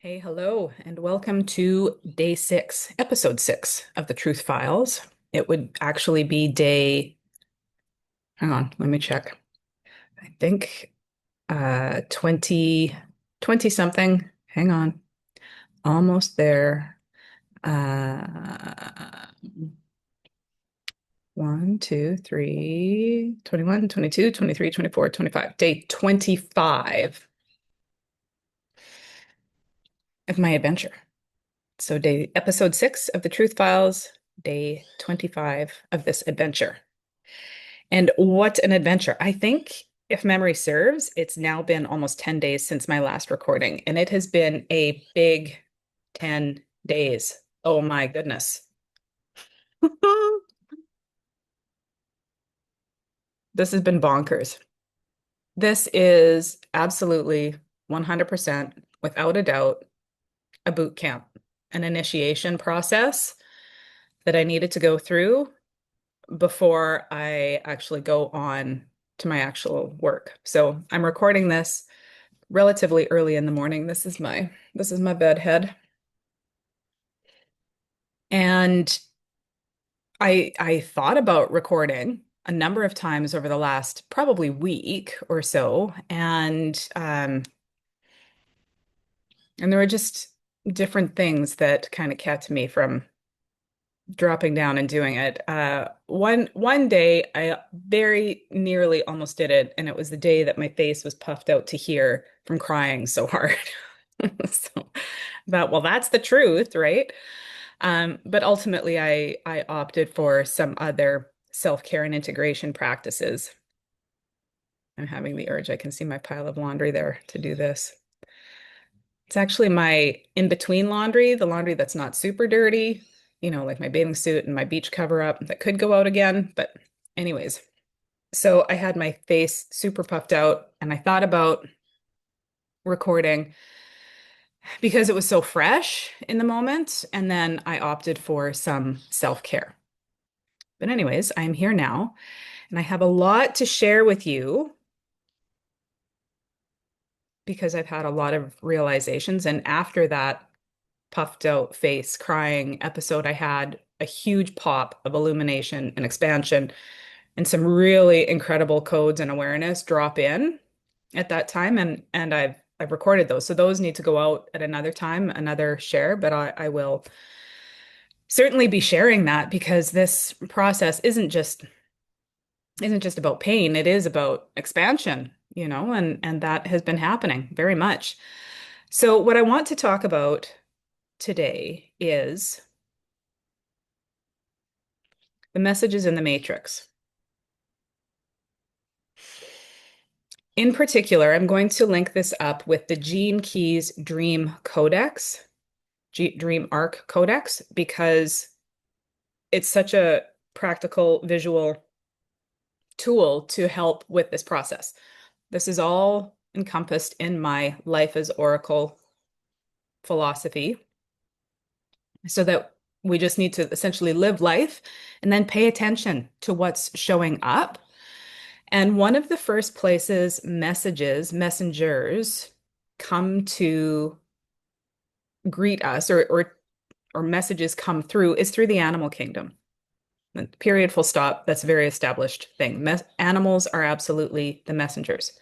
Hey, hello, and welcome to day 6, episode 6 of the Truth Files. It would actually be hang on, let me check. I think 20, 20 something. Hang on, almost there. Uh, 1, 2, 3, 21, 22, 23, 24, 25. Day 25 of my adventure. So episode 6 of the Truth Files, day 25 of this adventure. And what an adventure. I think, if memory serves, it's now been almost 10 days since my last recording, and it has been a big 10 days. Oh my goodness. This has been bonkers. This is absolutely 100%, without a doubt, a boot camp, an initiation process that I needed to go through before I actually go on to my actual work. So I'm recording this relatively early in the morning. This is my bedhead. And I thought about recording a number of times over the last probably week or so. And there were just different things that kind of kept me from dropping down and doing it. One day I very nearly almost did it, and it was the day that my face was puffed out to here from crying so hard. So, well, that's the truth, right? But ultimately I opted for some other self-care and integration practices. I'm having the urge, I can see my pile of laundry there to do this. It's actually my in-between laundry, the laundry that's not super dirty, like my bathing suit and my beach cover up that could go out again. But anyways, so I had my face super puffed out and I thought about recording because it was so fresh in the moment. And then I opted for some self-care. But anyways, I'm here now and I have a lot to share with you because I've had a lot of realizations. And after that puffed out face crying episode, I had a huge pop of illumination and expansion and some really incredible codes and awareness drop in at that time. And I've recorded those. So those need to go out at another time, another share, but I will certainly be sharing that because this process isn't just about pain, it is about expansion, and that has been happening very much. So what I want to talk about today is the messages in the matrix. In particular, I'm going to link this up with the Gene Keys Dream Codex, Dream Arc Codex, because it's such a practical visual tool to help with this process. This is all encompassed in my Life as Oracle philosophy, so that we just need to essentially live life and then pay attention to what's showing up. And one of the first places messengers come to greet us, or messages come through, is through the animal kingdom. Period, full stop. That's a very established thing. Animals are absolutely the messengers.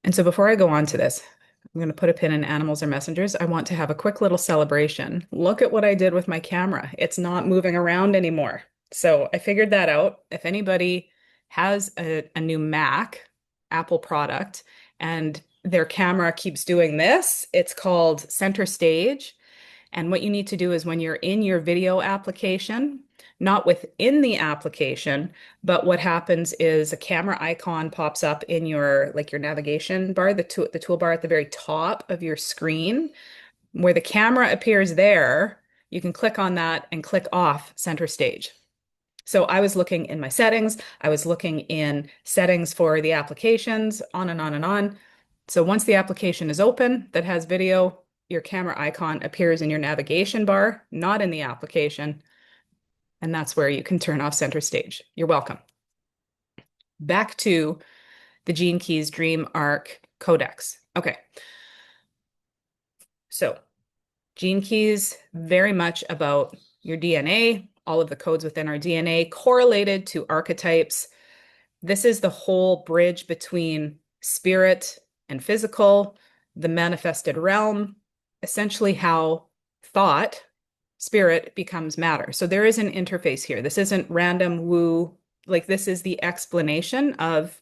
And so before I go on to this, I'm going to put a pin in animals or messengers. I want to have a quick little celebration. Look at what I did with my camera. It's not moving around anymore. So I figured that out. If anybody has a new Mac, Apple product, and their camera keeps doing this, it's called Center Stage. And what you need to do is when you're in your video application, not within the application, but what happens is a camera icon pops up in your navigation bar, the toolbar at the very top of your screen, where the camera appears there. You can click on that and click off Center Stage. So I was looking in my settings, I was looking in settings for the applications, on and on and on. So once the application is open that has video, your camera icon appears in your navigation bar, not in the application. And that's where you can turn off Center Stage. You're welcome. Back to the Gene Keys Dream Arc Codex. Okay. So, gene keys, very much about your DNA, all of the codes within our DNA correlated to archetypes. This is the whole bridge between spirit and physical, the manifested realm, essentially how thought, spirit becomes matter. So there is an interface here. This isn't random woo, like this is the explanation of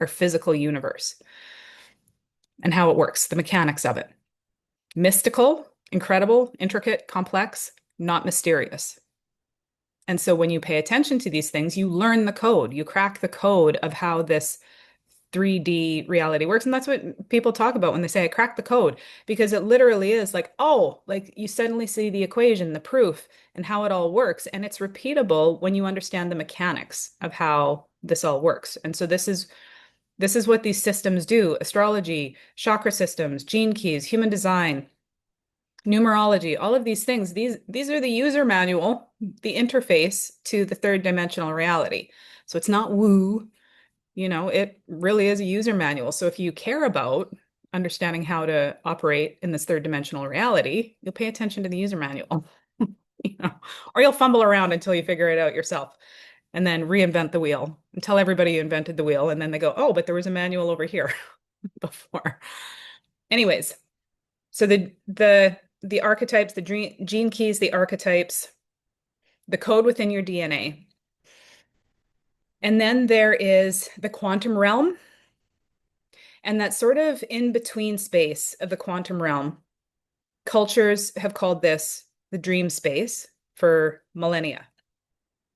our physical universe and how it works, the mechanics of it. Mystical, incredible, intricate, complex, not mysterious. And so when you pay attention to these things, you learn the code, you crack the code of how this 3D reality works. And that's what people talk about when they say, I cracked the code, because it literally is like, oh, like you suddenly see the equation, the proof, and how it all works. And it's repeatable when you understand the mechanics of how this all works. And so this is what these systems do: astrology, chakra systems, gene keys, human design, numerology, all of these things. These are the user manual, the interface to the third dimensional reality. So it's not woo, it really is a user manual. So if you care about understanding how to operate in this third dimensional reality, you'll pay attention to the user manual, you know, or you'll fumble around until you figure it out yourself and then reinvent the wheel and tell everybody you invented the wheel. And then they go, oh, but there was a manual over here before. Anyways, so the archetypes, the gene keys, the archetypes, the code within your DNA. And then there is the quantum realm. And that sort of in between space of the quantum realm, cultures have called this the dream space for millennia.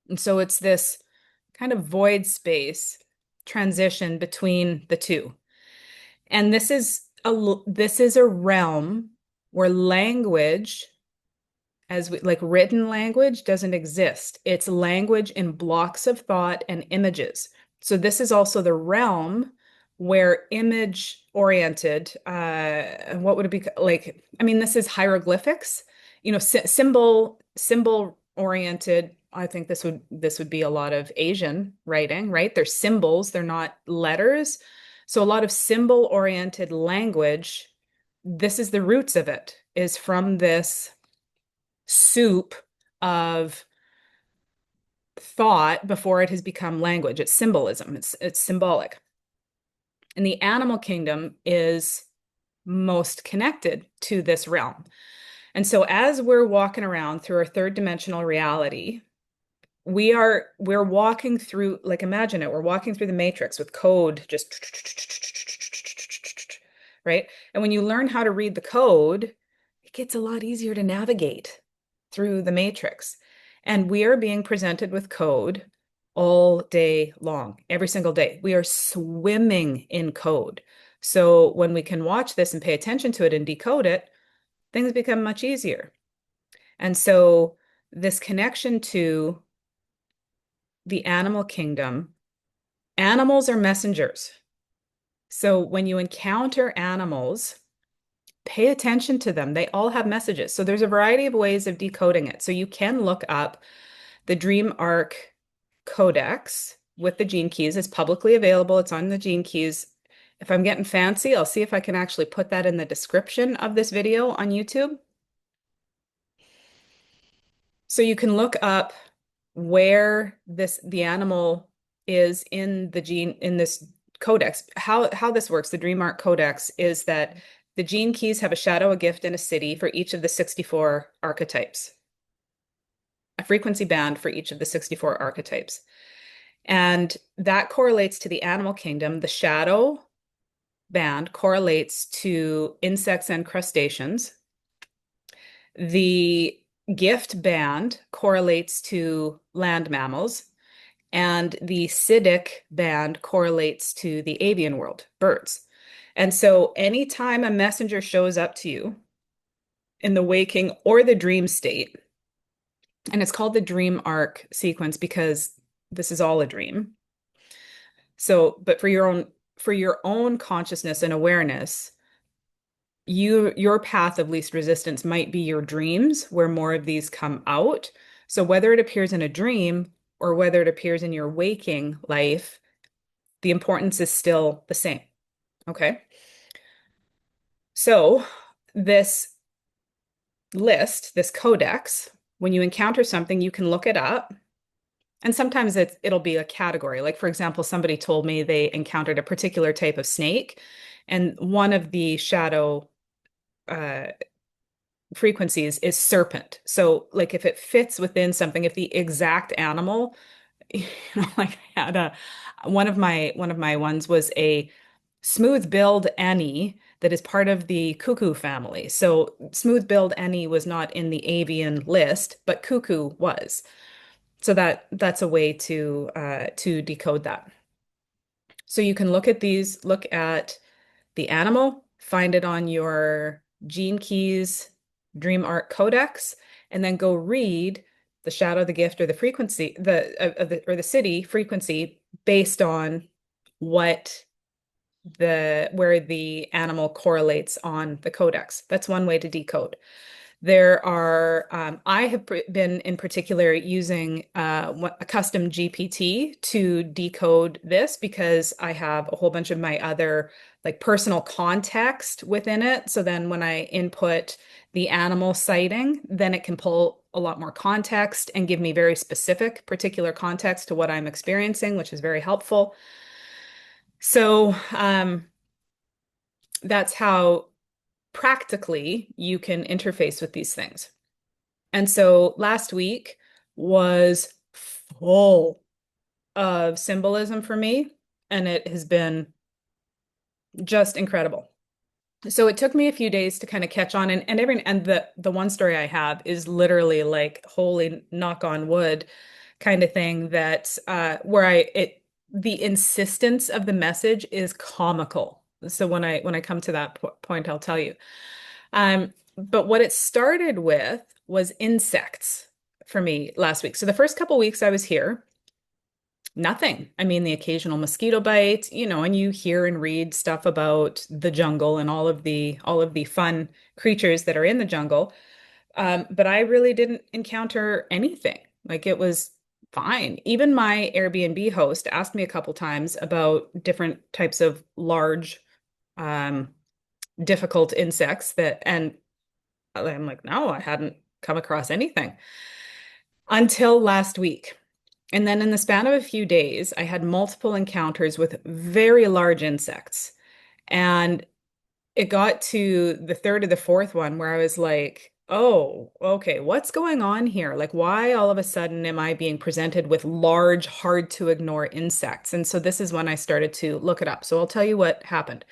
And so it's this kind of void space transition between the two. And this is a realm where language, as we, like written language, doesn't exist. It's language in blocks of thought and images. So this is also the realm where image oriented, what would it be like? I mean, this is hieroglyphics, symbol oriented. I think this would be a lot of Asian writing, right? They're symbols, they're not letters. So a lot of symbol oriented language, this is the roots of it, is from this soup of thought before it has become language. It's symbolism, it's symbolic. And the animal kingdom is most connected to this realm. And so as we're walking around through our third dimensional reality, we're walking through, like, imagine it, we're walking through the matrix with code just right. And when you learn how to read the code, it gets a lot easier to navigate through the matrix. And we are being presented with code all day long, every single day. We are swimming in code. So when we can watch this and pay attention to it and decode it, things become much easier. And so this connection to the animal kingdom, animals are messengers. So when you encounter animals, pay attention to them. They all have messages. So there's a variety of ways of decoding it. So you can look up the Dream Arc Codex with the gene keys. It's publicly available. It's on the gene keys. If I'm getting fancy, I'll see if I can actually put that in the description of this video on YouTube. So you can look up where the animal is in this codex. How this works, the Dream Arc Codex, is that the gene keys have a shadow, a gift, and a city for each of the 64 archetypes, a frequency band for each of the 64 archetypes. And that correlates to the animal kingdom. The shadow band correlates to insects and crustaceans. The gift band correlates to land mammals. And the Sidic band correlates to the avian world, birds. And so anytime a messenger shows up to you in the waking or the dream state, and it's called the dream arc sequence because this is all a dream. So, but for your own consciousness and awareness, your path of least resistance might be your dreams, where more of these come out. So whether it appears in a dream or whether it appears in your waking life, the importance is still the same. Okay. So this list, this codex, when you encounter something, you can look it up. And sometimes it'll be a category. Like, for example, somebody told me they encountered a particular type of snake, and one of the shadow uh, frequencies is serpent. So, like, if it fits within something, if the exact animal, like I had a one of my ones was a smooth-billed Annie that is part of the cuckoo family. So, smooth-billed Annie was not in the avian list, but cuckoo was. So that's a way to decode that. So you can look at these, look at the animal, find it on your Gene Keys Dream Arc Codex, and then go read the shadow, the gift, or the frequency, the city frequency based on what the where the animal correlates on the codex. That's one way to decode. There are, I have been in particular using a custom GPT to decode this because I have a whole bunch of my other like personal context within it. So then when I input the animal sighting, then it can pull a lot more context and give me very specific, particular context to what I'm experiencing, which is very helpful. So that's how practically you can interface with these things. And so last week was full of symbolism for me, and it has been just incredible. So it took me a few days to kind of catch on, and the one story I have is literally like holy knock on wood kind of thing that where I it the insistence of the message is comical. So when I come to that point, I'll tell you. But what it started with was insects for me last week. So the first couple weeks I was here, nothing. I mean, the occasional mosquito bite, and you hear and read stuff about the jungle and all of the fun creatures that are in the jungle. But I really didn't encounter anything. Like it was fine. Even my Airbnb host asked me a couple times about different types of large, um, difficult insects and I'm like, no, I hadn't come across anything until last week. And then in the span of a few days, I had multiple encounters with very large insects. And it got to the third or the fourth one where I was like, oh, okay, what's going on here? Like, why all of a sudden am I being presented with large, hard to ignore insects? And so this is when I started to look it up. So I'll tell you what happened.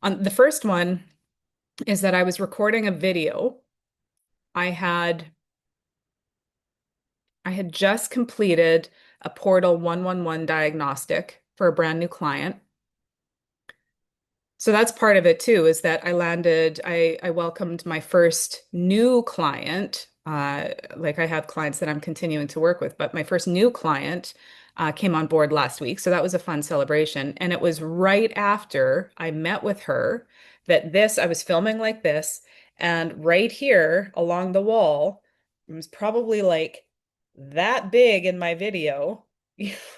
On the first one is that I was recording a video. I had I had just completed a Portal 111 diagnostic for a brand new client. So that's part of it too, is that I welcomed my first new client. Like I have clients that I'm continuing to work with, but my first new client came on board last week. So that was a fun celebration. And it was right after I met with her that I was filming like this, and right here along the wall, it was probably like that big in my video.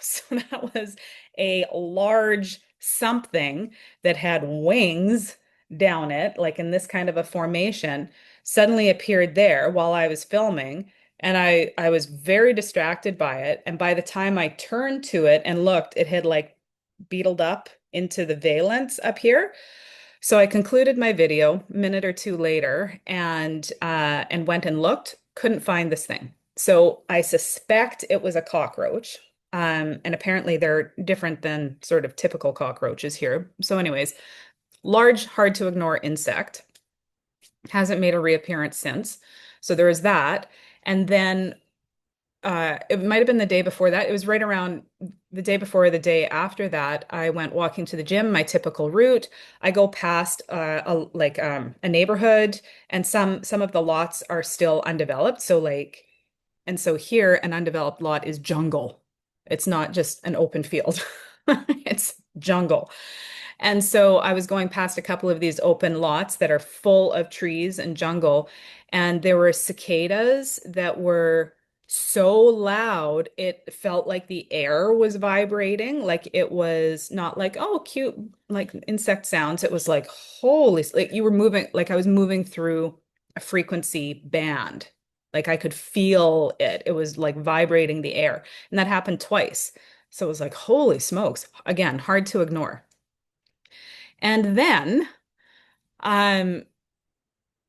So that was a large something that had wings down it, like in this kind of a formation, suddenly appeared there while I was filming. And I was very distracted by it. And by the time I turned to it and looked, it had like beetled up into the valence up here. So I concluded my video a minute or two later and went and looked, couldn't find this thing. So I suspect it was a cockroach. And apparently they're different than sort of typical cockroaches here. So, anyways, large, hard to ignore insect. Hasn't made a reappearance since. So there is that. And then it might have been the day before that. It was right around the day before or the day after that. I went walking to the gym, my typical route. I go past a neighborhood, and some of the lots are still undeveloped. And so here, an undeveloped lot is jungle. It's not just an open field. It's jungle. And so I was going past a couple of these open lots that are full of trees and jungle, and there were cicadas that were so loud, it felt like the air was vibrating. Like it was not like, oh, cute, like insect sounds. It was like, holy, like you were moving, like I was moving through a frequency band. Like I could feel it. It was like vibrating the air. And that happened twice. So it was like, holy smokes. Again, hard to ignore. And then um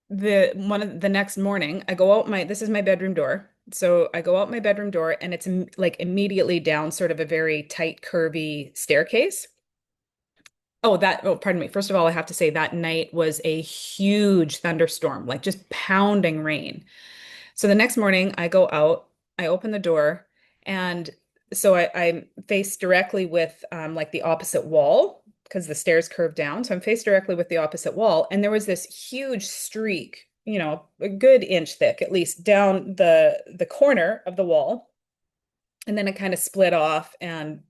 the next morning, I go out my this is my bedroom door. So I go out my bedroom door and it's like immediately down sort of a very tight, curvy staircase. Oh, pardon me. First of all, I have to say that night was a huge thunderstorm, like just pounding rain. So the next morning, I go out, I open the door, and so I'm faced directly with like the opposite wall because the stairs curve down. So I'm faced directly with the opposite wall, and there was this huge streak, a good inch thick, at least down the corner of the wall, and then it kind of split off, and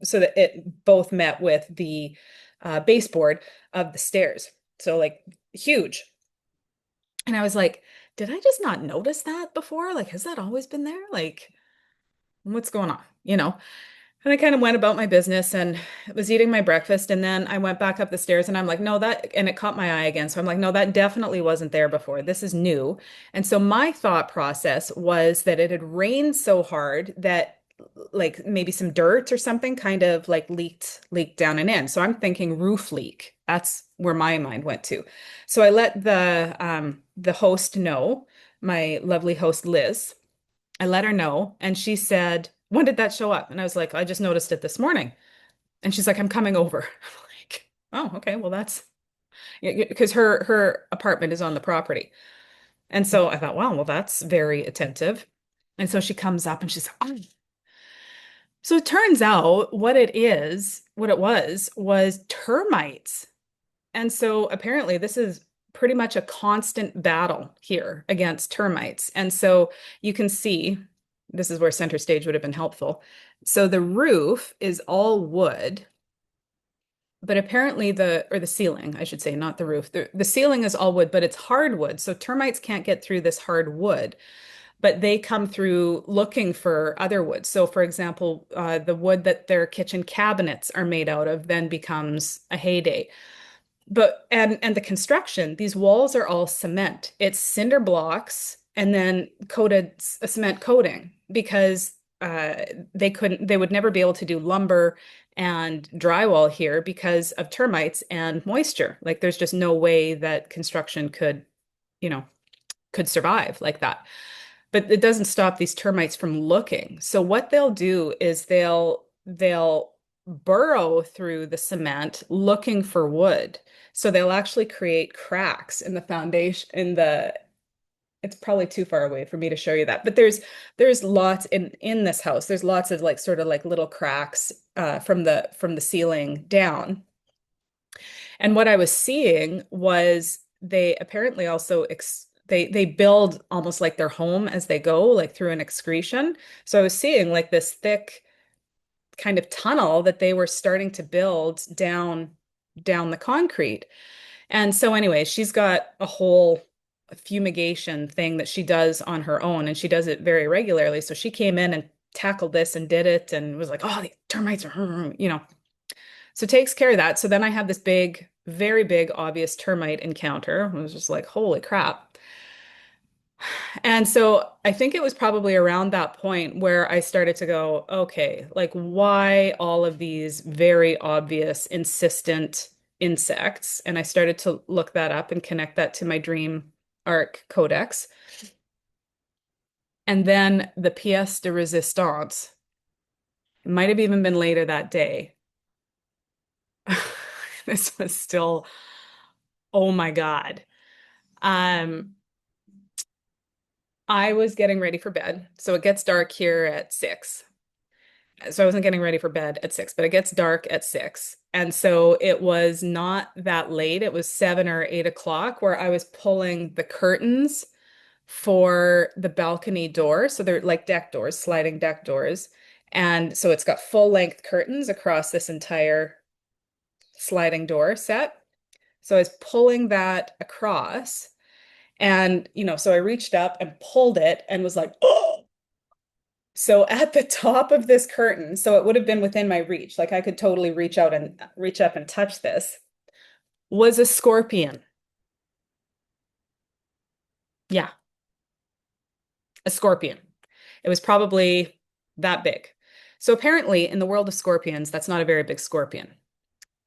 so that it both met with the baseboard of the stairs. So like huge. And I was like, did I just not notice that before? Like, has that always been there? Like, what's going on? And I kind of went about my business and was eating my breakfast. And then I went back up the stairs and I'm like, no, and it caught my eye again. So I'm like, no, that definitely wasn't there before. This is new. And so my thought process was that it had rained so hard that like maybe some dirt or something kind of like leaked down and in. So I'm thinking roof leak. That's where my mind went to. So I let the host know, my lovely host Liz. I let her know, and she said, "When did that show up?" And I was like, "I just noticed it this morning." And she's like, "I'm coming over." I'm like, "Oh, okay. Well, that's because her apartment is on the property." And so I thought, "Wow, well, that's very attentive." And so she comes up and she's like, "Oh." So it turns out what it was termites. And so apparently this is pretty much a constant battle here against termites. And so you can see this is where center stage would have been helpful. So the roof is all wood, but apparently or the ceiling, I should say, not the roof. The ceiling is all wood, but it's hardwood. So termites can't get through this hard wood, but they come through looking for other wood. So for example, the wood that their kitchen cabinets are made out of then becomes a heyday. But and the construction, these walls are all cement. It's cinder blocks and then coated a cement coating because they would never be able to do lumber and drywall here because of termites and moisture. Like there's just no way that construction you know, could survive like that. But it doesn't stop these termites from looking. So what they'll do is they'll burrow through the cement looking for wood. So they'll actually create cracks in the foundation in the it's probably too far away for me to show you that. But there's lots in this house. There's lots of like sort of like little cracks from the ceiling down. And what I was seeing was they apparently also they build almost like their home as they go, like through an excretion. So I was seeing like this thick kind of tunnel that they were starting to build down the concrete. And so anyway, she's got a whole fumigation thing that she does on her own, and she does it very regularly. So she came in and tackled this and did it and was like, "Oh, the termites are." So takes care of that. So then I have this big, very big, obvious termite encounter. I was just like, holy crap. And so I think it was probably around that point where I started to go, okay, like why all of these very obvious, insistent insects? And I started to look that up and connect that to my dream arc codex. And then the pièce de résistance, it might have even been later that day. This was still, oh my God. Um, I was getting ready for bed. So it gets dark here at 6. So I wasn't getting ready for bed at 6, but it gets dark at 6. And so it was not that late. It was 7 or 8 o'clock where I was pulling the curtains for the balcony door. So they're like deck doors, sliding deck doors. And so it's got full length curtains across this entire sliding door set. So I was pulling that across. And, so I reached up and pulled it and was like, oh. So at the top of this curtain, so it would have been within my reach, like I could totally reach up and touch this, was a scorpion. Yeah, a scorpion. It was probably that big. So apparently, in the world of scorpions, that's not a very big scorpion.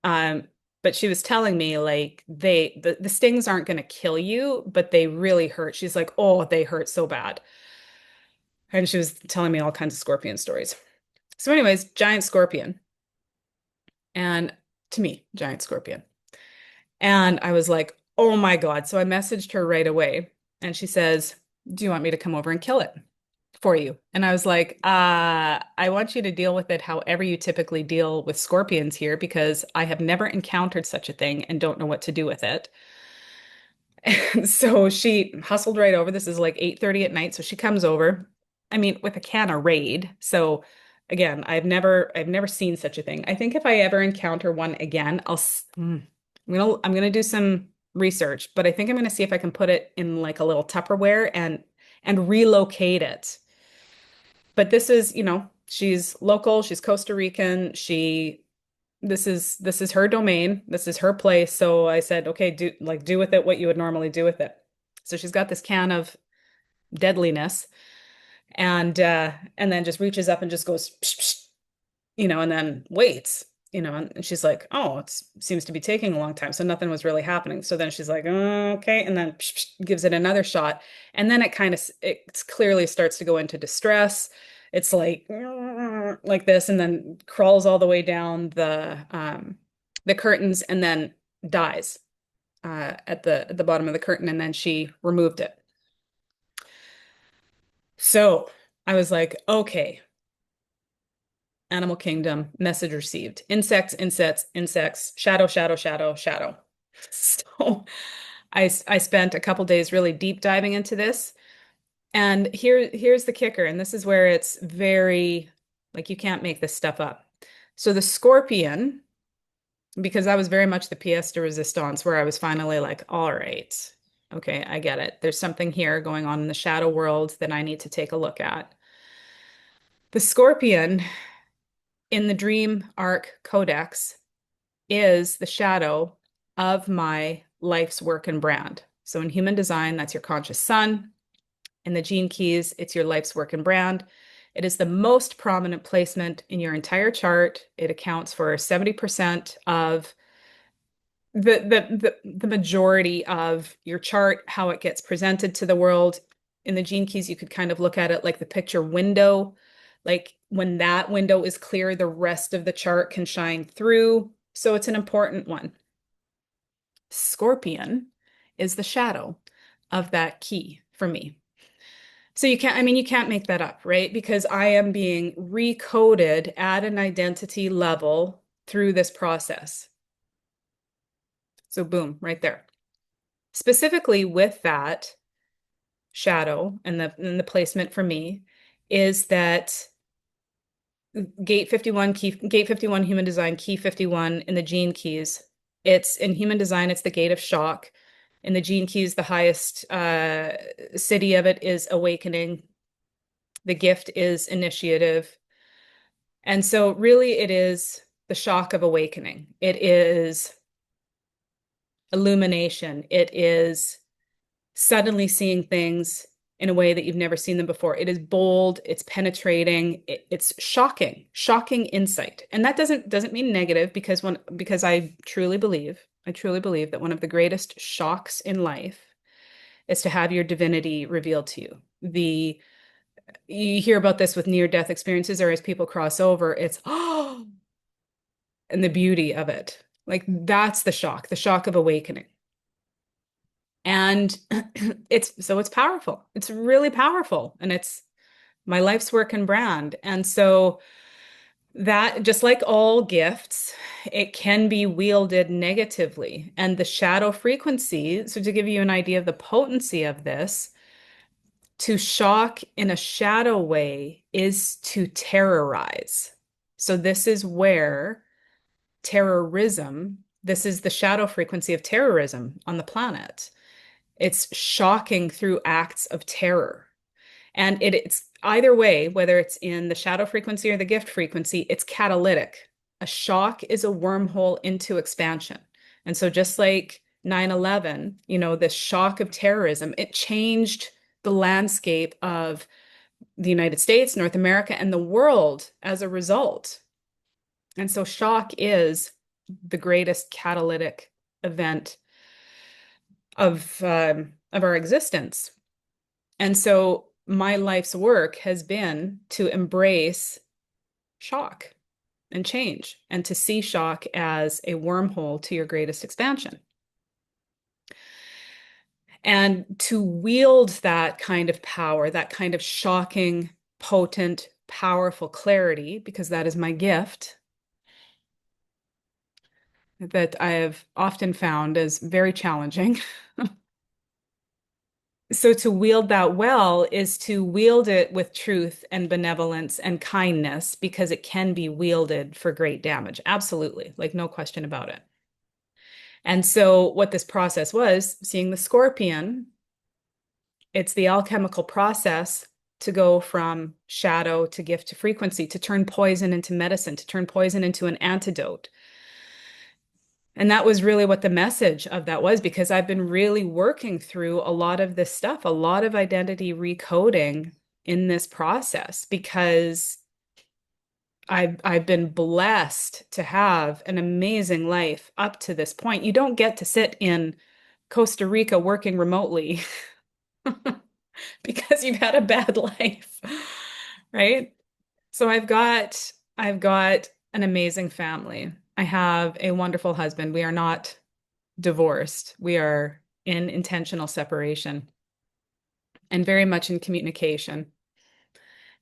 Um, but she was telling me like the stings aren't going to kill you, but they really hurt. She's like, "Oh, they hurt so bad." And she was telling me all kinds of scorpion stories. So anyways, giant scorpion. And to me, giant scorpion. And I was like, "Oh my God." So I messaged her right away and she says, "Do you want me to come over and kill it for you?" And I was like, I want you to deal with it however you typically deal with scorpions here because I have never encountered such a thing and don't know what to do with it." And so she hustled right over. This is like 8:30 at night. So she comes over. I mean, with a can of Raid. So again, I've never seen such a thing. I think if I ever encounter one again, I'm gonna do some research, but I think I'm gonna see if I can put it in like a little Tupperware and relocate it. But this is, she's local, she's Costa Rican, this is her domain, this is her place. So I said, okay, do with it what you would normally do with it. So she's got this can of deadliness and then just reaches up and just goes psh, psh, and then waits, and she's like, oh, it seems to be taking a long time. So nothing was really happening. So then she's like, "Oh, okay." And then psh, psh, gives it another shot. And then it clearly starts to go into distress. It's like this, and then crawls all the way down the curtains and then dies at the bottom of the curtain. And then she removed it. So I was like, okay, Animal Kingdom, message received. Insects, insects, insects, shadow, shadow, shadow, shadow. So I spent a couple days really deep diving into this. And here's the kicker, and this is where it's very like you can't make this stuff up. So the scorpion, because that was very much the pièce de resistance, where I was finally like, all right, okay, I get it. There's something here going on in the shadow world that I need to take a look at. The scorpion in the Dream Arc Codex is the shadow of my life's work and brand. So in human design, that's your conscious sun. In the gene keys, it's your life's work and brand. It is the most prominent placement in your entire chart. It accounts for 70% of the majority of your chart, how it gets presented to the world. In the gene keys, you could kind of look at it like the picture window. Like when that window is clear, the rest of the chart can shine through. So it's an important one. Scorpion is the shadow of that key for me. So you can't make that up, right? Because I am being recoded at an identity level through this process. So boom, right there. Specifically with that shadow and the placement for me is that Gate 51 human design, key 51 in the gene keys. It's in human design, it's the gate of shock. In the gene keys, the highest city of it is awakening. The gift is initiative. And so really it is the shock of awakening. It is illumination. It is suddenly seeing things in a way that you've never seen them before. It is bold, it's penetrating, it's shocking insight. And that doesn't mean negative because I truly believe that one of the greatest shocks in life is to have your divinity revealed to you. You hear about this with near-death experiences or as people cross over, it's oh, and the beauty of it. Like that's the shock of awakening. And it's powerful. It's really powerful. And it's my life's work and brand. And so that, just like all gifts, it can be wielded negatively. And the shadow frequency, so to give you an idea of the potency of this, to shock in a shadow way is to terrorize. So this is where this is the shadow frequency of terrorism on the planet. It's shocking through acts of terror. And it's either way, whether it's in the shadow frequency or the gift frequency, it's catalytic. A shock is a wormhole into expansion. And so just like 9/11, this shock of terrorism, it changed the landscape of the United States, North America, and the world as a result. And so shock is the greatest catalytic event of our existence. And so my life's work has been to embrace shock and change and to see shock as a wormhole to your greatest expansion. And to wield that kind of power, that kind of shocking, potent, powerful clarity, because that is my gift, that I have often found as very challenging. So to wield that well is to wield it with truth and benevolence and kindness because it can be wielded for great damage. Absolutely. Like no question about it. And so what this process was, seeing the scorpion, it's the alchemical process to go from shadow to gift to frequency, to turn poison into medicine, to turn poison into an antidote. And that was really what the message of that was, because I've been really working through a lot of this stuff, a lot of identity recoding in this process, because I've been blessed to have an amazing life up to this point. You don't get to sit in Costa Rica working remotely because you've had a bad life, right? So I've got an amazing family. I have a wonderful husband. We are not divorced. We are in intentional separation and very much in communication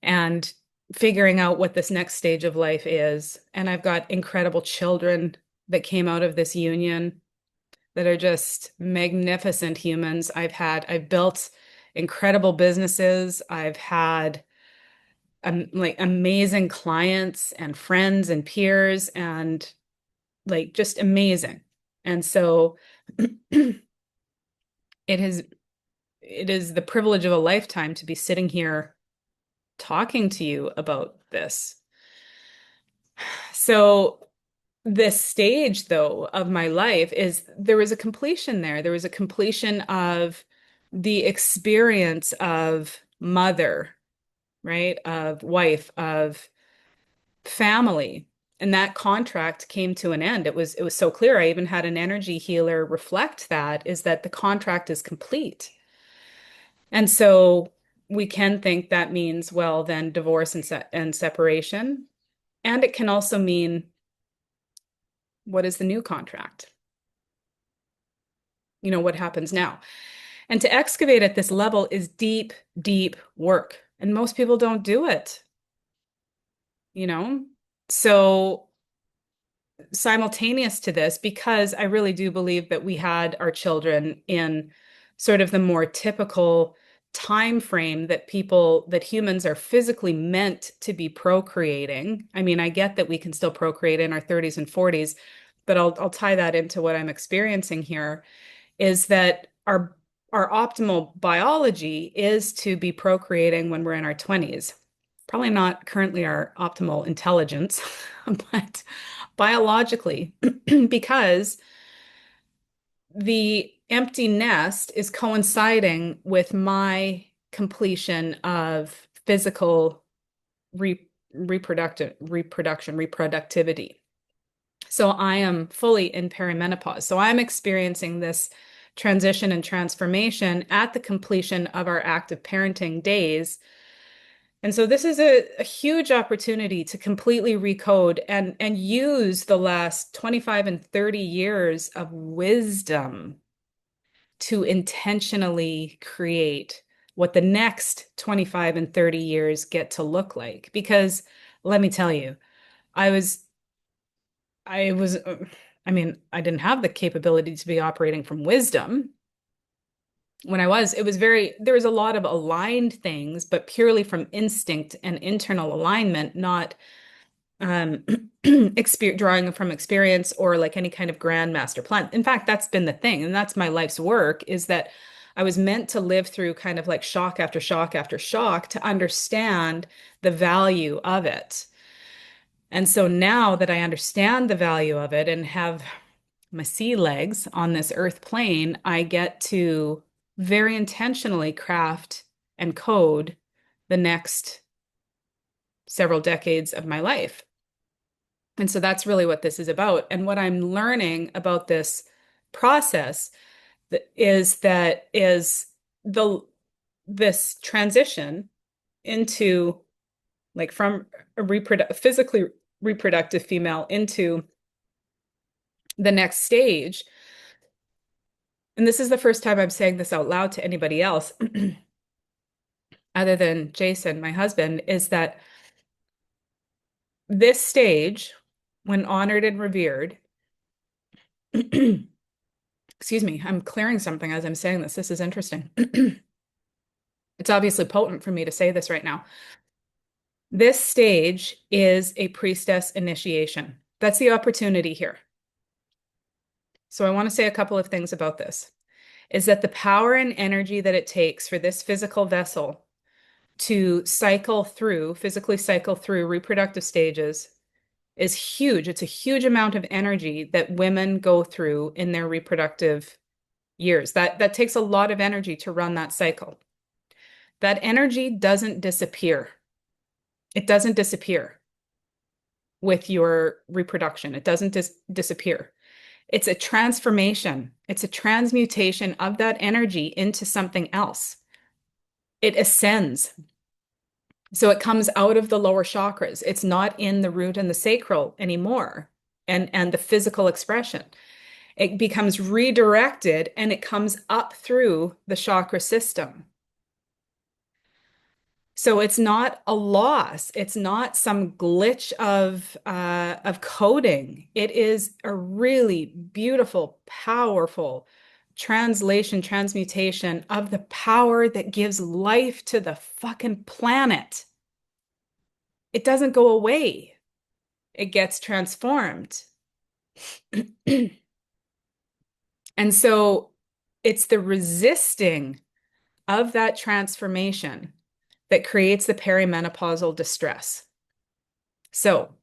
and figuring out what this next stage of life is. And I've got incredible children that came out of this union that are just magnificent humans. I've built incredible businesses. I've had like amazing clients and friends and peers and like just amazing. And so it is it is the privilege of a lifetime to be sitting here talking to you about this. So this stage though of my life is there was a completion there. There was a completion of the experience of mother, right? Of wife, of family. And that contract came to an end. It was so clear. I even had an energy healer reflect that, is that the contract is complete. And so we can think that means, well, then divorce and separation. And it can also mean, what is the new contract? What happens now? And to excavate at this level is deep, deep work. And most people don't do it, you know? So simultaneous to this, because I really do believe that we had our children in sort of the more typical time frame that humans are physically meant to be procreating. I mean, I get that we can still procreate in our 30s and 40s, but I'll tie that into what I'm experiencing here, is that our optimal biology is to be procreating when we're in our 20s. Probably not currently our optimal intelligence, but biologically, because the empty nest is coinciding with my completion of physical reproductivity. So I am fully in perimenopause. So I'm experiencing this transition and transformation at the completion of our active parenting days. And so this is a huge opportunity to completely recode and use the last 25 and 30 years of wisdom to intentionally create what the next 25 and 30 years get to look like. Because let me tell you, I was, I was, I mean, I didn't have the capability to be operating from wisdom when there was a lot of aligned things, but purely from instinct and internal alignment, not um, drawing from experience or like any kind of grand master plan. In fact, that's been the thing, and that's my life's work, is that I was meant to live through kind of like shock after shock after shock to understand the value of it. And so now that I understand the value of it and have my sea legs on this earth plane, I get to very intentionally craft and code the next several decades of my life. And so that's really what this is about. And what I'm learning about this process is the this transition into like from a physically reproductive female into the next stage. And this is the first time I'm saying this out loud to anybody else other than Jason, my husband, is that this stage, when honored and revered, excuse me, I'm clearing something as I'm saying this. This is interesting. It's obviously potent for me to say this right now. This stage is a priestess initiation. That's the opportunity here. So I want to say a couple of things about this, is that the power and energy that it takes for this physical vessel to physically cycle through reproductive stages is huge. It's a huge amount of energy that women go through in their reproductive years. That takes a lot of energy to run that cycle. That energy doesn't disappear. It doesn't disappear with your reproduction. It doesn't disappear. It's a transformation. It's a transmutation of that energy into something else. It ascends. So it comes out of the lower chakras. It's not in the root and the sacral anymore, and the physical expression. It becomes redirected and it comes up through the chakra system. So it's not a loss. It's not some glitch of coding. It is a really beautiful, powerful transmutation of the power that gives life to the fucking planet. It doesn't go away. It gets transformed. And so it's the resisting of that transformation that creates the perimenopausal distress. So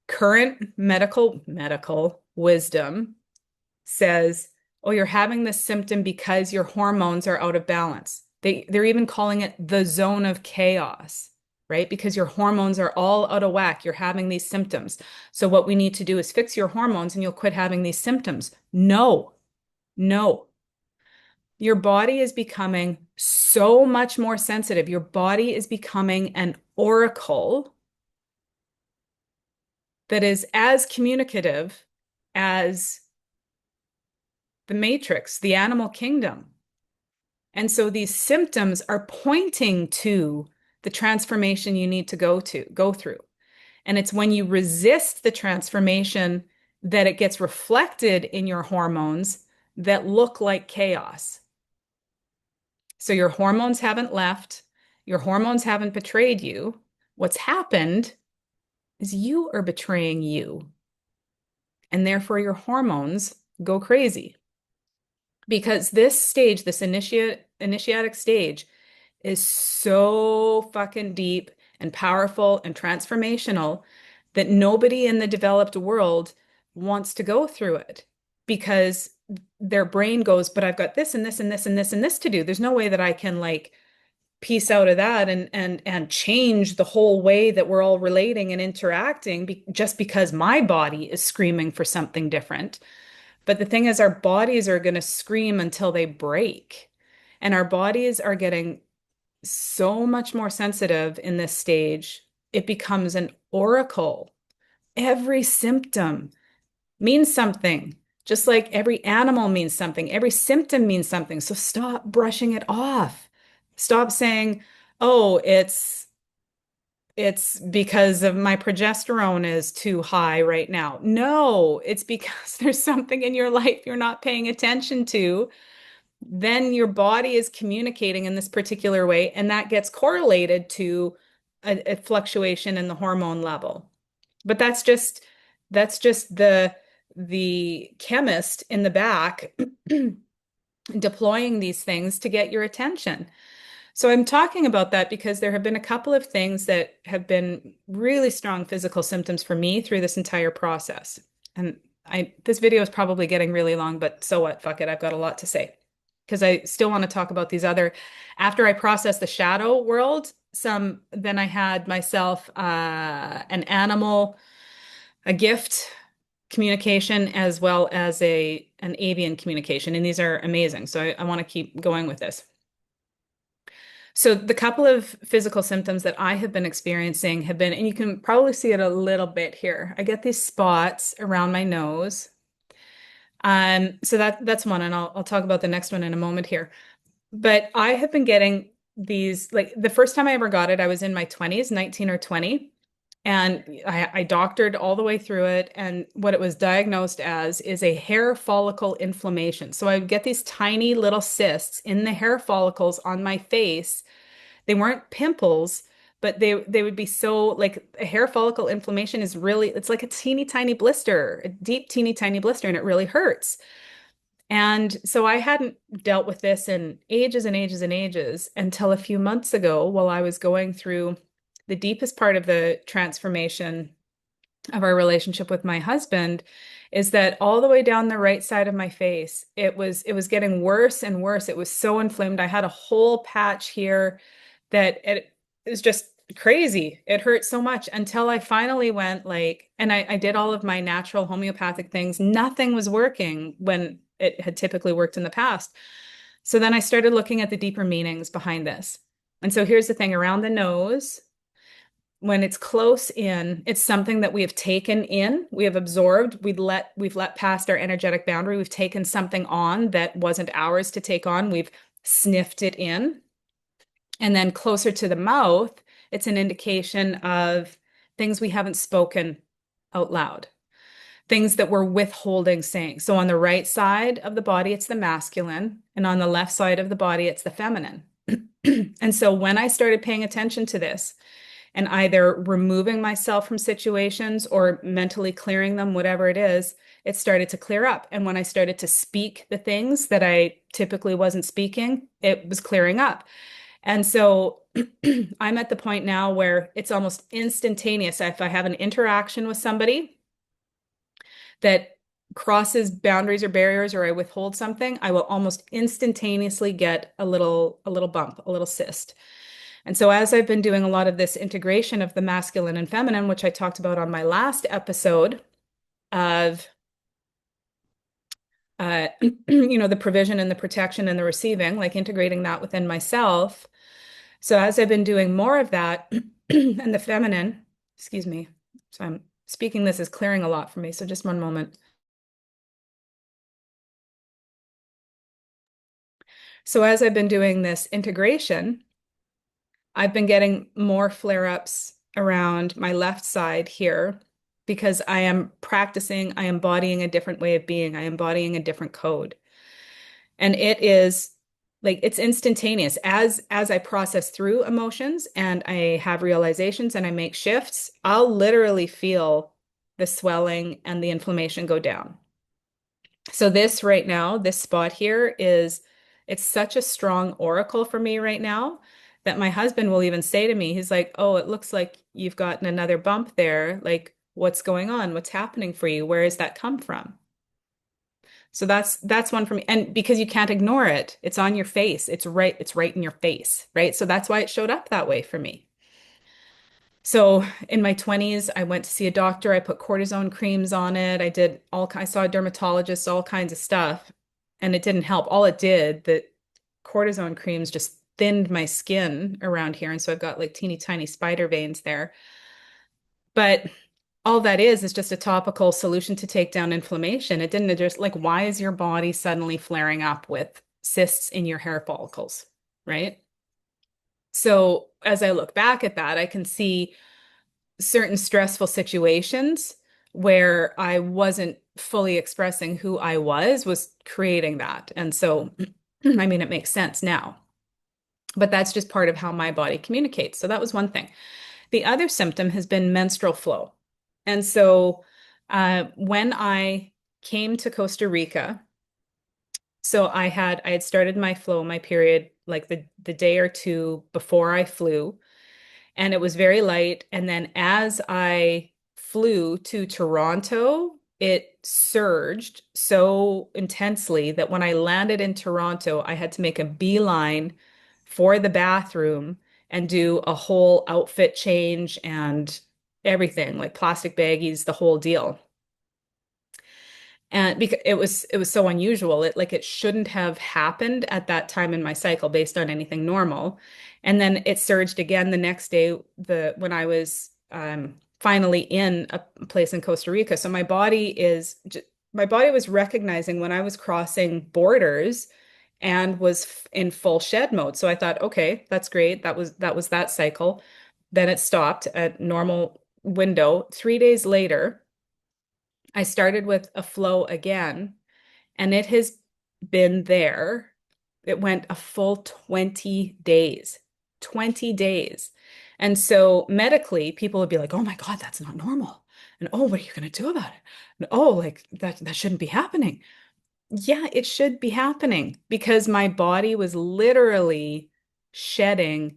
current medical wisdom says, oh, you're having this symptom because your hormones are out of balance. They're even calling it the zone of chaos, right? Because your hormones are all out of whack. You're having these symptoms. So what we need to do is fix your hormones and you'll quit having these symptoms. No, no. Your body is becoming so much more sensitive. Your body is becoming an oracle that is as communicative as the matrix, the animal kingdom. And so these symptoms are pointing to the transformation you need to go through. And it's when you resist the transformation that it gets reflected in your hormones that look like chaos. So your hormones haven't left, your hormones haven't betrayed you. What's happened is you are betraying you. And therefore your hormones go crazy. Because this stage, this initiatic stage, is so fucking deep and powerful and transformational that nobody in the developed world wants to go through it because their brain goes, but I've got this and this and this and this and this to do. There's no way that I can like piece out of that and change the whole way that we're all relating and interacting just because my body is screaming for something different. But the thing is, our bodies are going to scream until they break. And our bodies are getting so much more sensitive in this stage. It becomes an oracle. Every symptom means something, just like every animal means something. Every symptom means something. So stop brushing it off. Stop saying, oh, it's because of my progesterone is too high right now. No, it's because there's something in your life you're not paying attention to. Then your body is communicating in this particular way, and that gets correlated to a fluctuation in the hormone level. But that's just the chemist in the back deploying these things to get your attention. So I'm talking about that because there have been a couple of things that have been really strong physical symptoms for me through this entire process. And this video is probably getting really long, but so what? Fuck it. I've got a lot to say because I still want to talk about these other, after I processed the shadow world, then I had myself an animal, a gift communication, as well as an avian communication. And these are amazing. So I want to keep going with this. So the couple of physical symptoms that I have been experiencing have been, and you can probably see it a little bit here. I get these spots around my nose. So that's one, and I'll talk about the next one in a moment here. But I have been getting these, like the first time I ever got it, I was in my 20s, 19 or 20. And I doctored all the way through it. And what it was diagnosed as is a hair follicle inflammation. So I would get these tiny little cysts in the hair follicles on my face. They weren't pimples, but they would be so, like, a hair follicle inflammation is really, it's like a teeny tiny blister, a deep teeny tiny blister, and it really hurts. And so I hadn't dealt with this in ages and ages and ages until a few months ago while I was going through the deepest part of the transformation of our relationship with my husband, is that all the way down the right side of my face, it was getting worse and worse. It was so inflamed. I had a whole patch here that it was just crazy. It hurt so much until I finally went, like, and I did all of my natural homeopathic things. Nothing was working when it had typically worked in the past. So then I started looking at the deeper meanings behind this. And so here's the thing, around the nose, when it's close in, it's something that we have taken in, we have absorbed, we've let past our energetic boundary, we've taken something on that wasn't ours to take on, we've sniffed it in. And then closer to the mouth, it's an indication of things we haven't spoken out loud, things that we're withholding saying. So on the right side of the body, it's the masculine, and on the left side of the body, it's the feminine. And so when I started paying attention to this, and either removing myself from situations or mentally clearing them, whatever it is, it started to clear up. And when I started to speak the things that I typically wasn't speaking, it was clearing up. And so I'm at the point now where it's almost instantaneous. If I have an interaction with somebody that crosses boundaries or barriers, or I withhold something, I will almost instantaneously get a little bump, a little cyst. And so as I've been doing a lot of this integration of the masculine and feminine, which I talked about on my last episode of the provision and the protection and the receiving, like integrating that within myself. So as I've been doing more of that and the feminine, excuse me, so I'm speaking, this is clearing a lot for me. So just one moment. So as I've been doing this integration, I've been getting more flare-ups around my left side here because I am practicing, I am embodying a different way of being, I am embodying a different code. And it is like it's instantaneous. As I process through emotions and I have realizations and I make shifts, I'll literally feel the swelling and the inflammation go down. So this right now, this spot here it's such a strong oracle for me right now that my husband will even say to me, he's like, "Oh, it looks like you've gotten another bump there. Like, what's going on? What's happening for you? Where has that come from?" So that's one for me. And because you can't ignore it, it's on your face. It's right in your face, right? So that's why it showed up that way for me. So in my 20s, I went to see a doctor. I put cortisone creams on it. I saw a dermatologist, all kinds of stuff, and it didn't help. All it did, the cortisone creams just thinned my skin around here. And so I've got like teeny tiny spider veins there. But all that is just a topical solution to take down inflammation. It didn't address, like, why is your body suddenly flaring up with cysts in your hair follicles, right? So as I look back at that, I can see certain stressful situations where I wasn't fully expressing who I was creating that. And so, I mean, it makes sense now, but that's just part of how my body communicates. So that was one thing. The other symptom has been menstrual flow. And so when I came to Costa Rica, so I had started my flow, my period, like the day or two before I flew, and it was very light. And then as I flew to Toronto, it surged so intensely that when I landed in Toronto, I had to make a beeline for the bathroom and do a whole outfit change and everything, like plastic baggies, the whole deal. And because it was so unusual, it shouldn't have happened at that time in my cycle based on anything normal. And then it surged again the next day, the when I was finally in a place in Costa Rica. So my body was recognizing when I was crossing borders and was in full shed mode. So I thought, okay, that's great. That was that cycle. Then it stopped at normal window. 3 days later, I started with a flow again, and it has been there. It went a full 20 days. 20 days. And so medically, people would be like, "Oh my God, that's not normal." And oh, what are you going to do about it? And oh, like that shouldn't be happening. Yeah, it should be happening because my body was literally shedding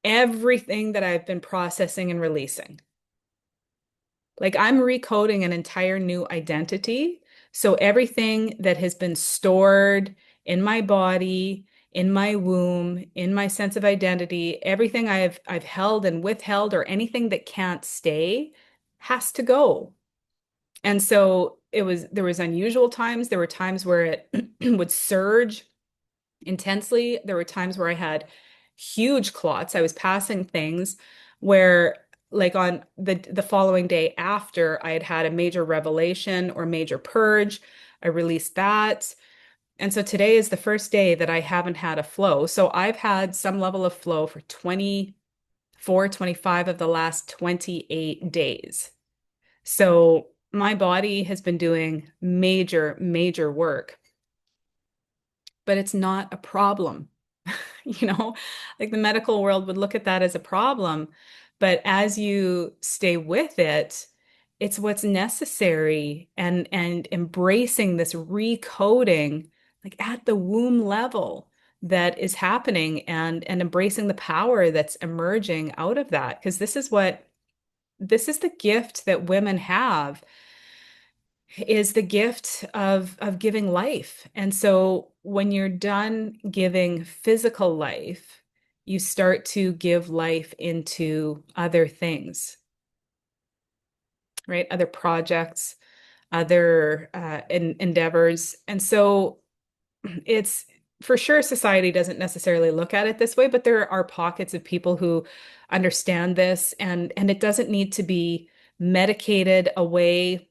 everything that I've been processing and releasing. Like I'm recoding an entire new identity. So everything that has been stored in my body, in my womb, in my sense of identity, everything I've held and withheld or anything that can't stay has to go. And so there was unusual times. There were times where it would surge intensely. There were times where I had huge clots. I was passing things where, like on the following day after I had had a major revelation or major purge, I released that. And so today is the first day that I haven't had a flow. So I've had some level of flow for 24, 25 of the last 28 days. So my body has been doing major, major work, but it's not a problem. You know, like the medical world would look at that as a problem. But as you stay with it, it's what's necessary and embracing this recoding, like at the womb level that is happening and embracing the power that's emerging out of that. Because this is the gift that women have is the gift of giving life. And so when you're done giving physical life, you start to give life into other things, right? Other projects, other endeavors. And so it's for sure society doesn't necessarily look at it this way, but there are pockets of people who understand this and it doesn't need to be medicated away.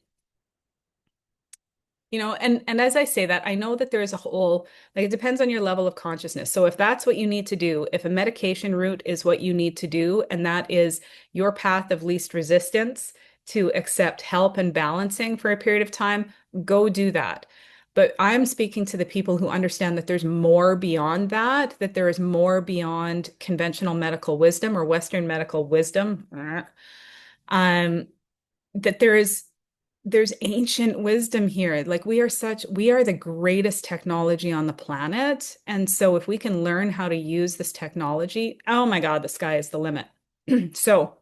And as I say that, I know that there's a whole, like it depends on your level of consciousness. So if that's what you need to do, if a medication route is what you need to do, and that is your path of least resistance to accept help and balancing for a period of time, go do that. But I'm speaking to the people who understand that there's more beyond that, that there is more beyond conventional medical wisdom or Western medical wisdom. Um, that there's ancient wisdom here. Like we are the greatest technology on the planet. And so if we can learn how to use this technology, oh my God, the sky is the limit. So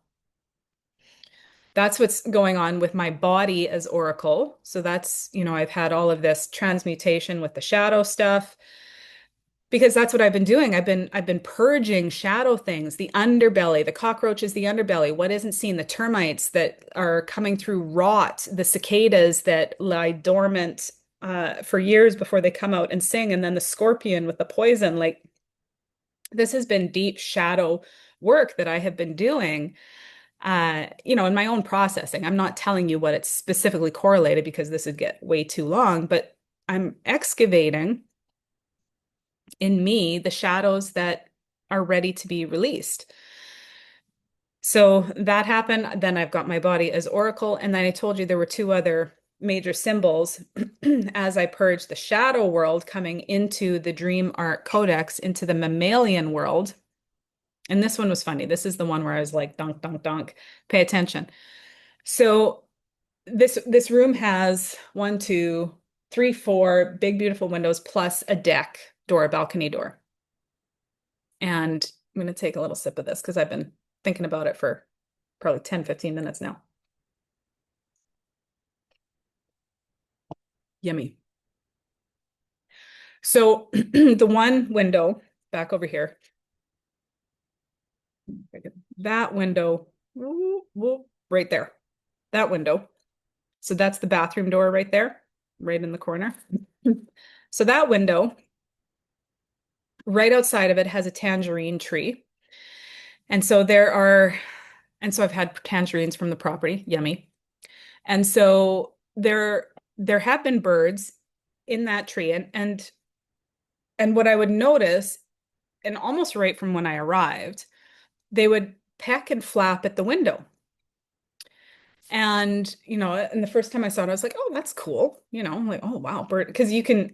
that's what's going on with my body as Oracle. So that's, I've had all of this transmutation with the shadow stuff because that's what I've been doing. I've been purging shadow things, the underbelly, the cockroaches, the underbelly, what isn't seen, the termites that are coming through rot, the cicadas that lie dormant for years before they come out and sing, and then the scorpion with the poison. Like this has been deep shadow work that I have been doing. In my own processing. I'm not telling you what it's specifically correlated because this would get way too long, but I'm excavating in me the shadows that are ready to be released. So that happened. Then I've got my body as Oracle. And then I told you there were two other major symbols as I purged the shadow world coming into the Dream Arc Codex, into the mammalian world. And this one was funny. This is the one where I was like, dunk, dunk, dunk, pay attention. So this room has one, two, three, four big, beautiful windows plus a deck door, a balcony door. And I'm going to take a little sip of this because I've been thinking about it for probably 10, 15 minutes now. Yummy. So the one window back over here, that window, right there, that window. So that's the bathroom door right there, right in the corner. So that window, right outside of it, has a tangerine tree. And so there are, and so I've had tangerines from the property, yummy. And so there have been birds in that tree, and what I would notice, and almost right from when I arrived, they would peck and flap at the window. And, and the first time I saw it, I was like, oh, that's cool. I'm like, oh, wow, bird. Because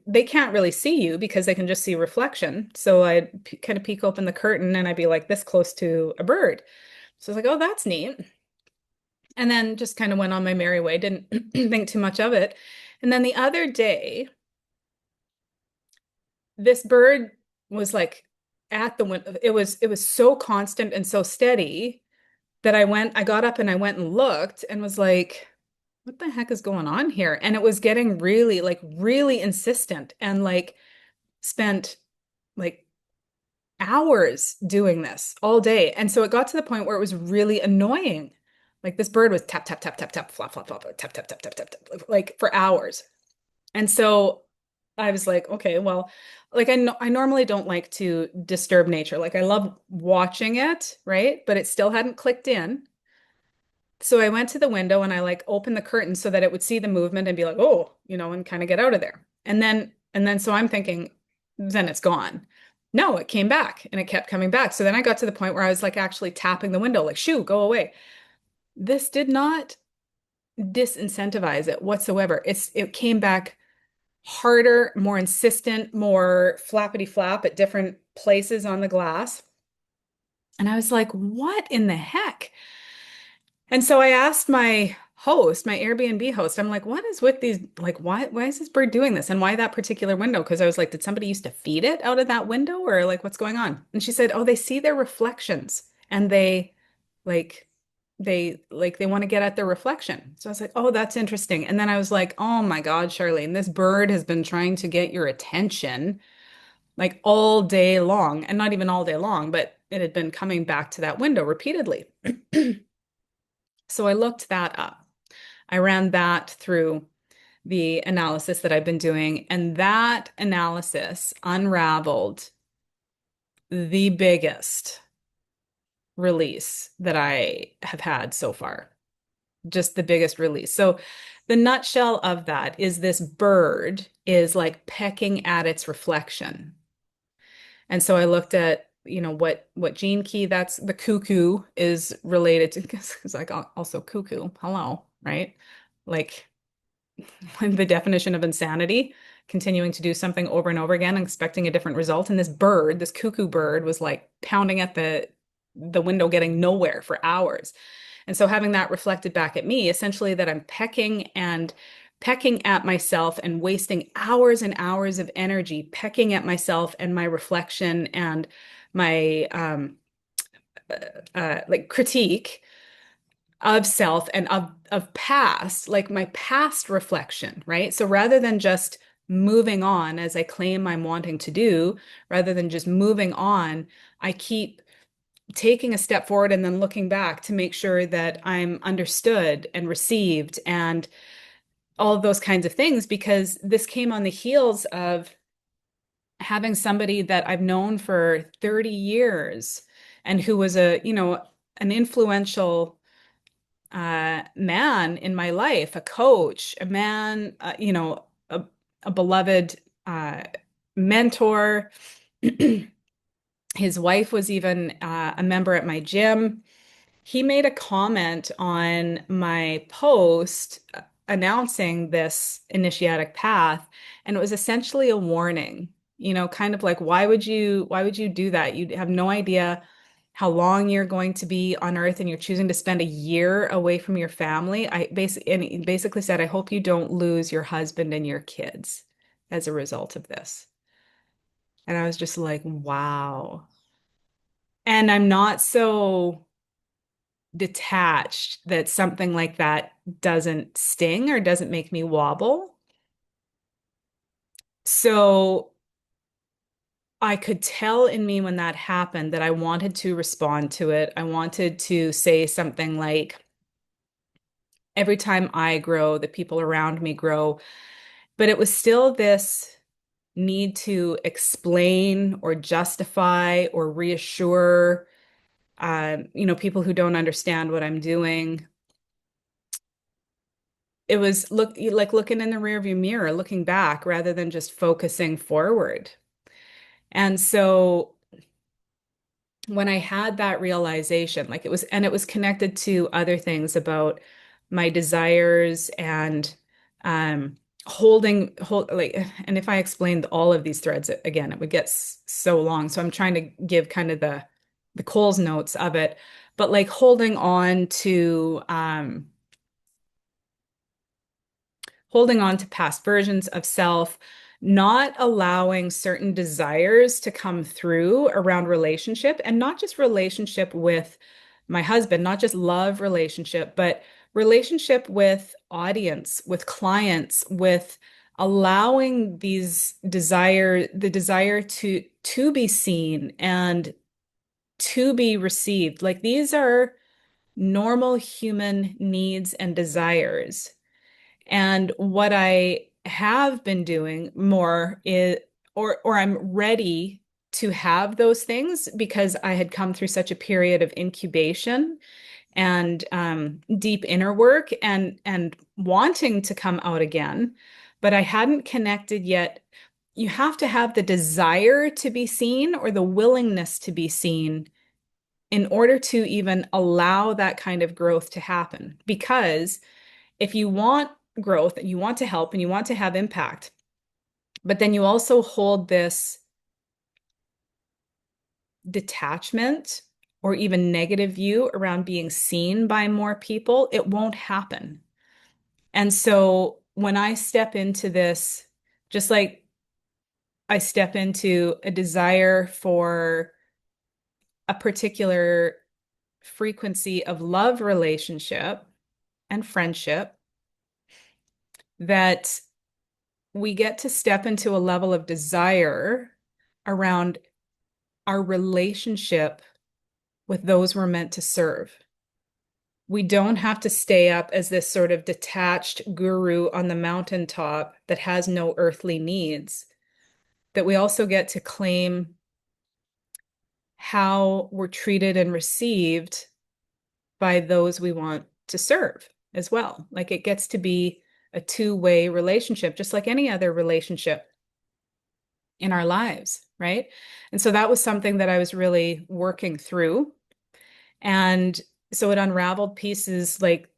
they can't really see you because they can just see reflection. So I'd kind of peek open the curtain and I'd be like this close to a bird. So I was like, oh, that's neat. And then just kind of went on my merry way, didn't think too much of it. And then the other day, this bird was like at the window. It was so constant and so steady that I got up and I went and looked and was like, what the heck is going on here? And it was getting really, like, really insistent and like spent like hours doing this all day. And so it got to the point where it was really annoying. Like this bird was tap, tap, tap, tap, tap, flop, flop, flop, tap, tap, tap, tap, tap, tap, like for hours. And so I was like, okay, well, like I normally don't like to disturb nature. Like I love watching it, right? But it still hadn't clicked in. So I went to the window and I like opened the curtain so that it would see the movement and be like, oh, and kind of get out of there. And then so I'm thinking, then it's gone. No, it came back and it kept coming back. So then I got to the point where I was like actually tapping the window, like, shoo, go away. This did not disincentivize it whatsoever. It came back harder, more insistent, more flappity flap at different places on the glass. And I was like, what in the heck? And so I asked my host, my Airbnb host, I'm like, what is with these? Like, why is this bird doing this? And why that particular window? Because I was like, did somebody used to feed it out of that window or like what's going on? And she said, oh, they see their reflections and like they want to get at their reflection. So I was like, oh, that's interesting. And then I was like, oh my God, Charlene, this bird has been trying to get your attention like all day long, and not even all day long, but it had been coming back to that window repeatedly. So I looked that up. I ran that through the analysis that I've been doing, and that analysis unraveled the biggest release that I have had so far. Just the biggest release. So the nutshell of that is this bird is like pecking at its reflection. And so I looked at, what gene key that's the cuckoo is related to, because it's like also cuckoo, hello, right? Like the definition of insanity, continuing to do something over and over again, expecting a different result. And this bird, this cuckoo bird, was like pounding at the window, getting nowhere for hours. And so having that reflected back at me, essentially that I'm pecking at myself and wasting hours and hours of energy pecking at myself and my reflection and my like critique of self and of past, like my past reflection, right? So rather than just moving on as I claim I'm wanting to do, rather than just moving on, I keep taking a step forward and then looking back to make sure that I'm understood and received and all of those kinds of things, because this came on the heels of having somebody that I've known for 30 years and who was an influential man in my life, a coach, a man, a beloved mentor. His wife was even a member at my gym. He made a comment on my post announcing this initiatic path, and it was essentially a warning, kind of like, why would you do that? You have no idea how long you're going to be on Earth, and you're choosing to spend a year away from your family. And he basically said, I hope you don't lose your husband and your kids as a result of this. And I was just like, wow. And I'm not so detached that something like that doesn't sting or doesn't make me wobble. So I could tell in me when that happened that I wanted to respond to it. I wanted to say something like, every time I grow, the people around me grow. But it was still this need to explain or justify or reassure, people who don't understand what I'm doing. It was like looking in the rearview mirror, looking back rather than just focusing forward. And so when I had that realization, like it was connected to other things about my desires and um like, and if I explained all of these threads again, it would get so long. So I'm trying to give kind of the Coles notes of it, but like holding on to past versions of self, not allowing certain desires to come through around relationship, and not just relationship with my husband, not just love relationship, but relationship with audience, with clients, with allowing the desire to be seen and to be received. Like these are normal human needs and desires. And what I have been doing more is, or I'm ready to have those things because I had come through such a period of incubation and deep inner work and wanting to come out again, but I hadn't connected yet. You have to have the desire to be seen or the willingness to be seen in order to even allow that kind of growth to happen. Because if you want growth and you want to help and you want to have impact, but then you also hold this detachment or even negative view around being seen by more people, it won't happen. And so when I step into this, just like I step into a desire for a particular frequency of love relationship and friendship, that we get to step into a level of desire around our relationship with those we're meant to serve. We don't have to stay up as this sort of detached guru on the mountaintop that has no earthly needs, that we also get to claim how we're treated and received by those we want to serve as well. Like it gets to be a two-way relationship, just like any other relationship in our lives, right? And so that was something that I was really working through. And so it unraveled pieces like,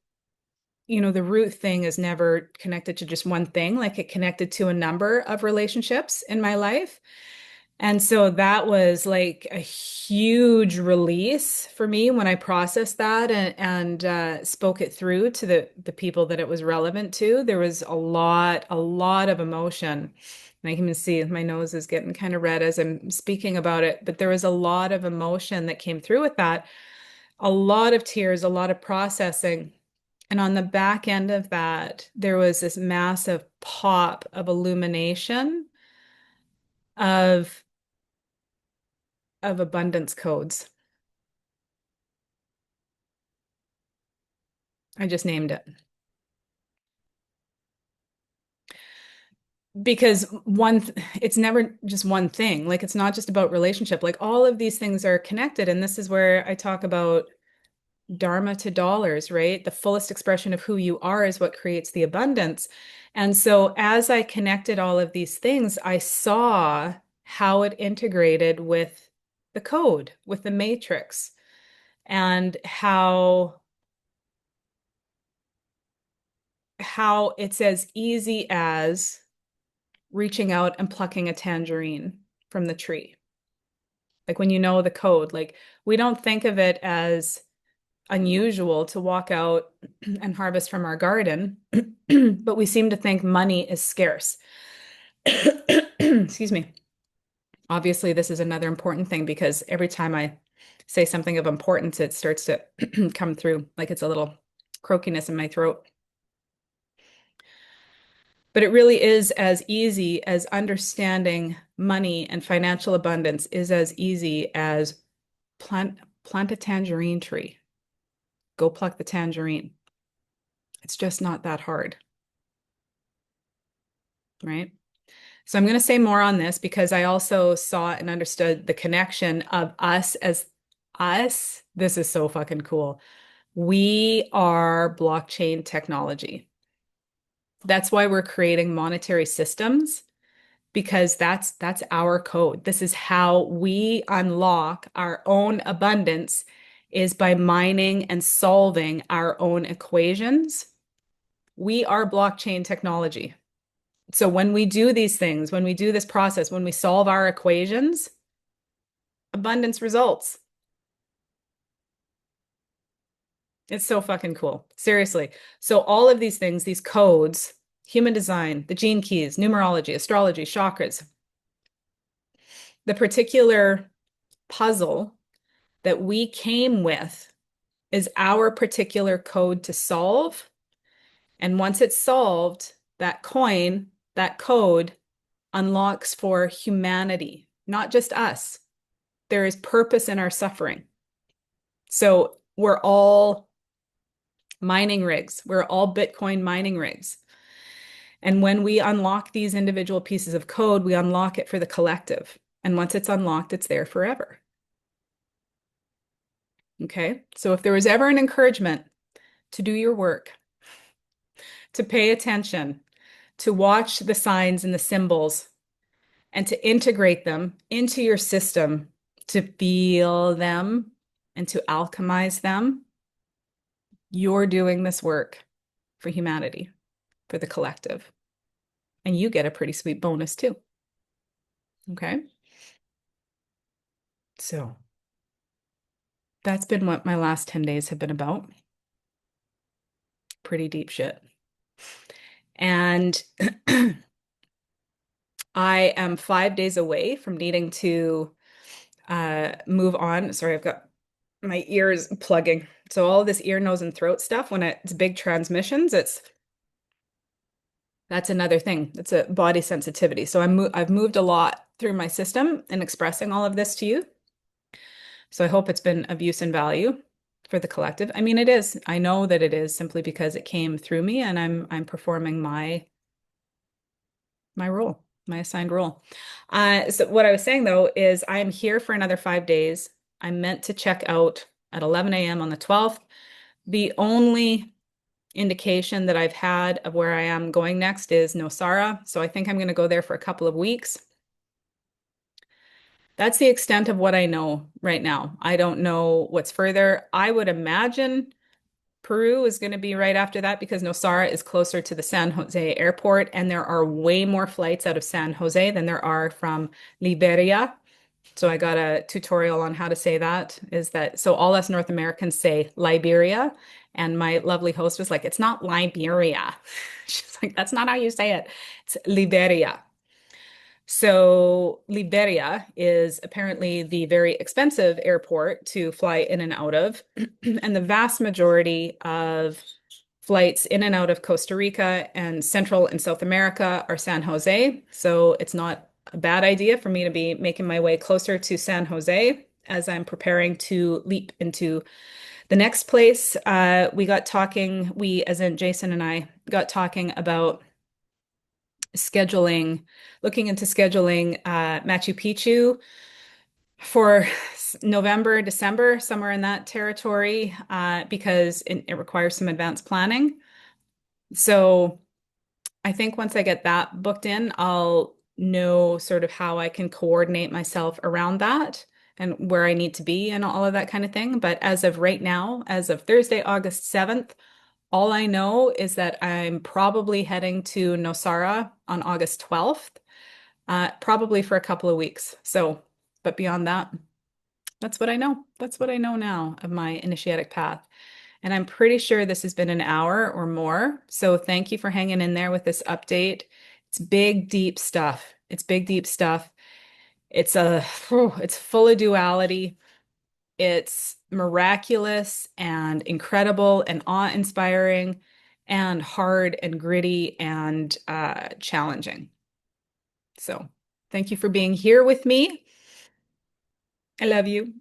the root thing is never connected to just one thing, like it connected to a number of relationships in my life. And so that was like a huge release for me when I processed that and spoke it through to the people that it was relevant to. There was a lot of emotion. And I can even see my nose is getting kind of red as I'm speaking about it. But there was a lot of emotion that came through with that, a lot of tears, a lot of processing. And on the back end of that, there was this massive pop of illumination of abundance codes. I just named it. Because it's never just one thing. Like it's not just about relationship. Like all of these things are connected. And this is where I talk about dharma to dollars, right? The fullest expression of who you are is what creates the abundance. And so as I connected all of these things, I saw how it integrated with the code, with the matrix, and how it's as easy as reaching out and plucking a tangerine from the tree. Like when you know the code, like we don't think of it as unusual to walk out and harvest from our garden, but we seem to think money is scarce. Excuse me. Obviously, this is another important thing because every time I say something of importance, it starts to come through like it's a little croakiness in my throat. But it really is as easy as understanding money and financial abundance is as easy as plant a tangerine tree. Go pluck the tangerine. It's just not that hard, right? So I'm going to say more on this because I also saw and understood the connection of us as us. This is so fucking cool. We are blockchain technology. That's why we're creating monetary systems because that's our code. This is how we unlock our own abundance is by mining and solving our own equations. We are blockchain technology. So when we do these things, when we do this process, when we solve our equations, abundance results. It's so fucking cool. Seriously. So all of these things, these codes, human design, the gene keys, numerology, astrology, chakras, the particular puzzle that we came with is our particular code to solve. And once it's solved, that coin, that code unlocks for humanity, not just us. There is purpose in our suffering. So we're all mining rigs. We're all Bitcoin mining rigs. And when we unlock these individual pieces of code, we unlock it for the collective. And once it's unlocked, it's there forever. Okay. So if there was ever an encouragement to do your work, to pay attention, to watch the signs and the symbols, and to integrate them into your system, to feel them and to alchemize them, you're doing this work for humanity, for the collective. And you get a pretty sweet bonus too. Okay. So that's been what my last 10 days have been about. Pretty deep shit. And I am 5 days away from needing to move on. Sorry, I've got my ears plugging. So all this ear, nose, and throat stuff, when it's big transmissions, that's another thing. It's a body sensitivity. So I've moved a lot through my system in expressing all of this to you. So I hope it's been of use and value for the collective. I mean, it is. I know that it is simply because it came through me and I'm performing my role, my assigned role. So what I was saying though is I am here for another 5 days. I'm meant to check out at 11 a.m. on the 12th. The only indication that I've had of where I am going next is Nosara. So I think I'm going to go there for a couple of weeks. That's the extent of what I know right now. I don't know what's further. I would imagine Peru is going to be right after that because Nosara is closer to the San Jose airport, and there are way more flights out of San Jose than there are from Liberia. So I got a tutorial on how to say that. Is that so? All us North Americans say Liberia, and my lovely host was like, "It's not Liberia." She's like, "That's not how you say it. It's Liberia." So Liberia is apparently the very expensive airport to fly in and out of, and the vast majority of flights in and out of Costa Rica and Central and South America are San Jose. So it's not a bad idea for me to be making my way closer to San Jose as I'm preparing to leap into the next place. We got talking, we, as in Jason and I, got talking about scheduling, looking into scheduling Machu Picchu for November, December, somewhere in that territory, because it requires some advanced planning. So I think once I get that booked in, I'll know sort of how I can coordinate myself around that and where I need to be and all of that kind of thing. But as of right now, as of Thursday, August 7th, all I know is that I'm probably heading to Nosara on August 12th, probably for a couple of weeks. So, but beyond that, that's what I know. That's what I know now of my initiatic path. And I'm pretty sure this has been an hour or more. So thank you for hanging in there with this update. It's big, deep stuff. It's big, deep stuff. It's full of duality. It's miraculous and incredible and awe-inspiring. and hard and gritty and challenging. So thank you for being here with me. I love you.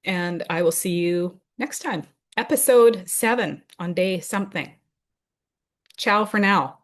And I will see you next time. Episode 7 on day something. Ciao for now.